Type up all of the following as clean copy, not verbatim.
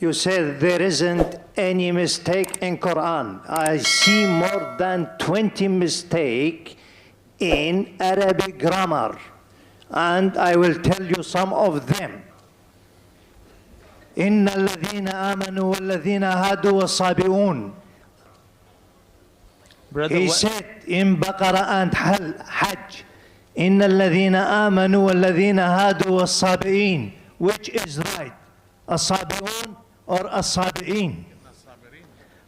You said there isn't any mistake in Quran. I see more than 20 mistakes in Arabic grammar, and I will tell you some of them. إن الذين آمنوا والذين هادوا والصابئون. He said in Baqarah and Hajj, إن الذين آمنوا والذين هادوا والصابئين. Which is right? الصابئون or الصابئين?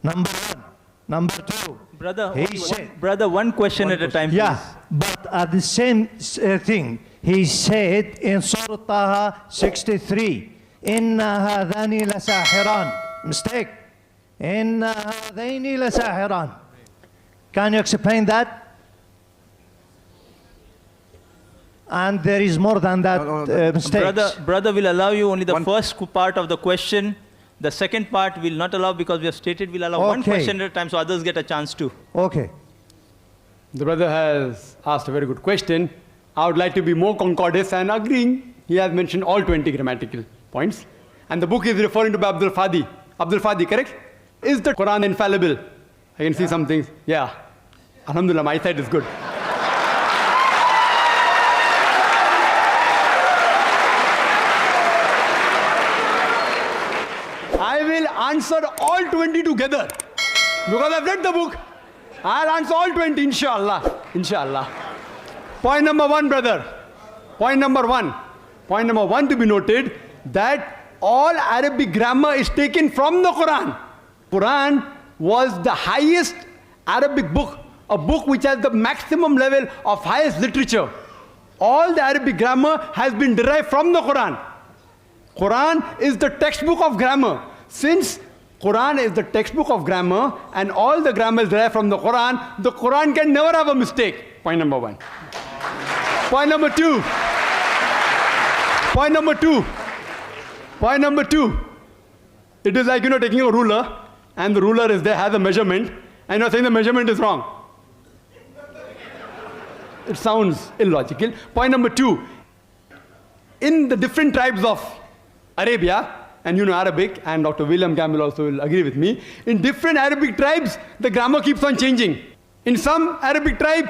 Number one. Number two. Brother, one question at a time, please. Yeah, but at the same thing, he said in Surah Taha 63, إِنَّ هَذَانِ لَسَاحِرَانِ. Mistake. إِنَّ هَذَيْنِ لَسَاحِرَانِ. Can you explain that? And there is more than that mistakes. Brother will allow you only the first part of the question. The second part will not allow, because we have stated we'll allow one question at a time so others get a chance too. Okay. The brother has asked a very good question. I would like to be more concordant and agreeing. He has mentioned all 20 grammatical points. And the book is referring to Abdul Fadi. Abdul Fadi, correct? Is the Quran infallible? I can see some things. Yeah. Alhamdulillah, my side is good. I will answer all 20 together. Because I've read the book. I'll answer all 20, inshallah. Inshallah. Point number one, brother. Point number one. Point number one to be noted, that all Arabic grammar is taken from the Quran. Quran was the highest Arabic book, a book which has the maximum level of highest literature. All the Arabic grammar has been derived from the Quran. Quran is the textbook of grammar. Since Quran is the textbook of grammar and all the grammar is derived from the Quran can never have a mistake. Point number one. Point number two. Point number two. Point number two. It is like, taking a ruler, and the ruler is there, has a measurement, and you're saying the measurement is wrong. It sounds illogical. Point number two. In the different tribes of Arabia, and Arabic, and Dr. William Campbell also will agree with me, in different Arabic tribes, the grammar keeps on changing. In some Arabic tribe,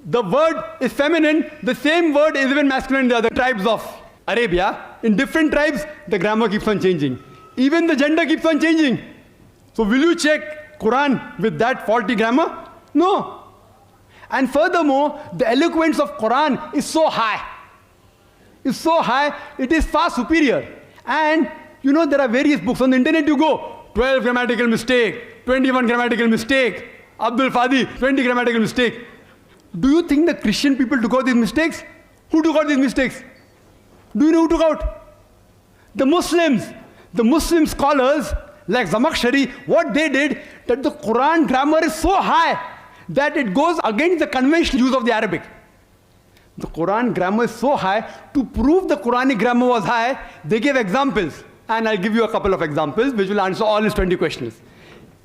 the word is feminine, the same word is even masculine in the other tribes of Arabia. In different tribes, the grammar keeps on changing. Even the gender keeps on changing. So will you check Quran with that faulty grammar? No. And furthermore, the eloquence of Quran is so high. It's so high, it is far superior. And there are various books on the internet. You go, 12 grammatical mistake, 21 grammatical mistake, Abdul Fadi, 20 grammatical mistake. Do you think the Christian people took out these mistakes? Who took out these mistakes? Do you know who took out? The Muslims. The Muslim scholars like Zamakhshari, what they did, that the Quran grammar is so high that it goes against the conventional use of the Arabic. The Quran grammar is so high, to prove the Quranic grammar was high, they gave examples. And I'll give you a couple of examples which will answer all his 20 questions.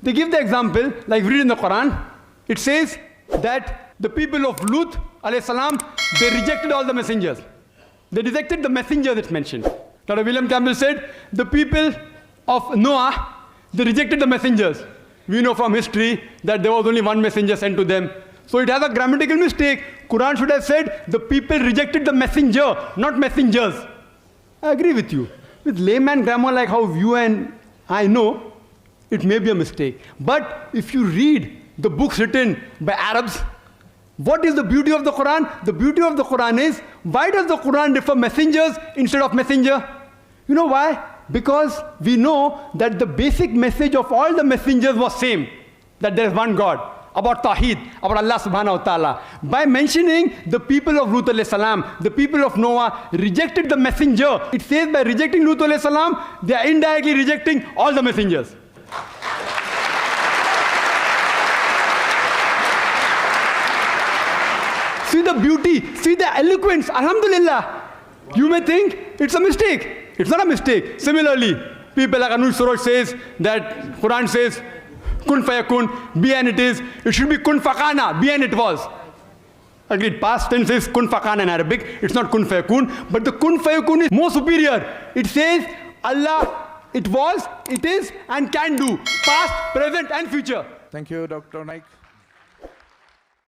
They give the example, like we read in the Quran, it says that the people of Lut, alayhi salam, they rejected all the messengers. They rejected the messenger that's mentioned. Dr. William Campbell said, the people of Noah, they rejected the messengers. We know from history that there was only one messenger sent to them. So it has a grammatical mistake. Quran should have said, the people rejected the messenger, not messengers. I agree with you. With layman grammar like how you and I know, it may be a mistake. But if you read the books written by Arabs, what is the beauty of the Quran? The beauty of the Quran is, why does the Quran refer messengers instead of messenger? You know why? Because we know that the basic message of all the messengers was same, that there is one God, about Tawheed, about Allah subhanahu wa ta'ala. By mentioning the people of Lut alayhi salam, the people of Noah rejected the messenger, it says by rejecting Lut alayhi salam, they are indirectly rejecting all the messengers. See the beauty, see the eloquence, alhamdulillah. You may think it's a mistake. It's not a mistake. Similarly, people like Anush Suraj says that Quran says, kun fayakun, be and it is. It should be kun fakana, be and it was. Agreed. Past tense is kun fakana in Arabic. It's not kun fayakun. But the kun fayakun is more superior. It says Allah, it was, it is, and can do. Past, present, and future. Thank you, Dr. Naik.